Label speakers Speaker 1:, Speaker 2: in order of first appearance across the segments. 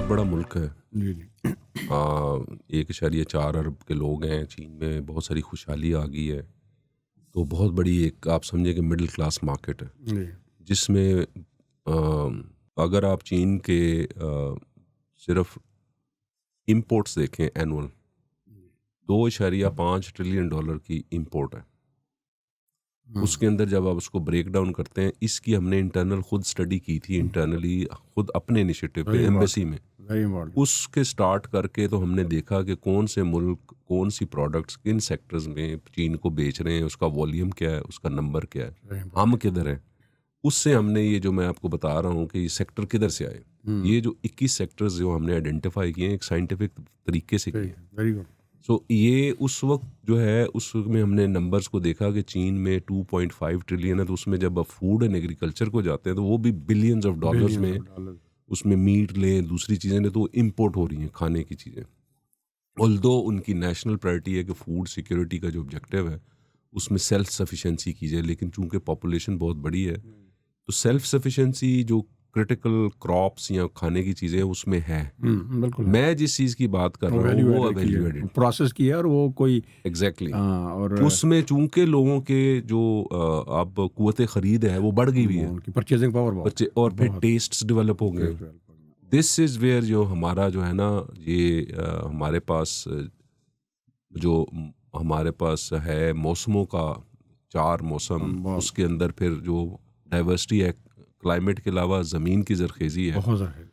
Speaker 1: बड़ा मुल्क है।
Speaker 2: जी, जी।
Speaker 1: 1.4 अरब के लोग हैं। चीन में बहुत सारी खुशहाली आ गई है। तो बहुत बड़ी एक आप समझे कि मिडिल क्लास मार्केट है,
Speaker 2: जी।
Speaker 1: जिसमें अगर आप चीन के सिर्फ इंपोर्ट्स देखें एनुअल, 2.5 ट्रिलियन डॉलर की इंपोर्ट है।
Speaker 2: हाँ,
Speaker 1: उसके अंदर जब आप उसको ब्रेक डाउन करते हैं, इसकी हमने इंटरनल खुद स्टडी की थी, इंटरनली खुद अपने इनिशिएटिव पे
Speaker 2: वेरी
Speaker 1: एम्बेसी
Speaker 2: इम्पोर्टेंट,
Speaker 1: में।
Speaker 2: Very important.
Speaker 1: उसके स्टार्ट करके तो हमने देखा कि कौन से मुल्क कौन सी प्रोडक्ट्स किन सेक्टर्स में चीन को बेच रहे हैं, उसका वॉल्यूम क्या है, उसका नंबर क्या है,
Speaker 2: वेरी
Speaker 1: हम
Speaker 2: इम्पोर्टेंट।
Speaker 1: किधर हैं। उससे हमने ये जो मैं आपको बता रहा हूँ कि ये सेक्टर किधर से आए,
Speaker 2: हुँ,
Speaker 1: ये जो 21 सेक्टर्स जो हमने आइडेंटिफाई किए हैं एक साइंटिफिक तरीके से किए
Speaker 2: सही
Speaker 1: हैं।
Speaker 2: है, वेरी गुड।
Speaker 1: सो ये उस वक्त जो है, उस वक्त में हमने नंबर्स को देखा कि चीन में 2.5 ट्रिलियन है, तो उसमें जब आप फूड एंड एग्रीकल्चर को जाते हैं तो वो भी बिलियंस ऑफ डॉलर्स
Speaker 2: बिलियंस
Speaker 1: में।
Speaker 2: Of dollar.
Speaker 1: उसमें मीट लें, दूसरी चीज़ें लें, तो इम्पोर्ट हो रही हैं खाने की चीज़ें। ऑल्दो उनकी नेशनल प्रायोरिटी है कि फूड सिक्योरिटी का जो ऑब्जेक्टिव है उसमें सेल्फ सफिशिएंसी की जाए, लेकिन चूंकि पॉपुलेशन बहुत बड़ी है तो सेल्फ सफिशिएंसी जो क्रिटिकल क्रॉप्स या खाने की चीज़ें हैं उसमें है।
Speaker 2: बिल्कुल है।
Speaker 1: मैं जिस चीज़ की बात कर
Speaker 2: वो
Speaker 1: रहा हूँ
Speaker 2: वैल्यू
Speaker 1: वो
Speaker 2: एडेड की
Speaker 1: वैल्यू
Speaker 2: है,
Speaker 1: एडेड,
Speaker 2: प्रोसेस की है और वो कोई
Speaker 1: एग्जैक्टली।
Speaker 2: और
Speaker 1: उसमें चूंकि लोगों के जो अब कुव्वत खरीद है वो बढ़ गई हुई है,
Speaker 2: उनकी परचेजिंग पावर बहुत
Speaker 1: बच्चे, और फिर
Speaker 2: बहुत
Speaker 1: टेस्ट्स डेवलप हो गए।
Speaker 2: टेस्ट डेवलप हो गया।
Speaker 1: दिस इज़ वेयर जो हमारा जो है ना, ये हमारे पास जो हमारे पास है मौसमों का 4 मौसम,
Speaker 2: बहुत
Speaker 1: उसके अंदर फिर जो डाइवर्सिटी है क्लाइमेट के अलावा ज़मीन की ज़रखेज़ी है।
Speaker 2: बहुत ज़्यादा है।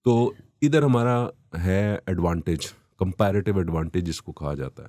Speaker 1: तो इधर हमारा है एडवांटेज, कंपैरेटिव एडवांटेज जिसको कहा जाता है।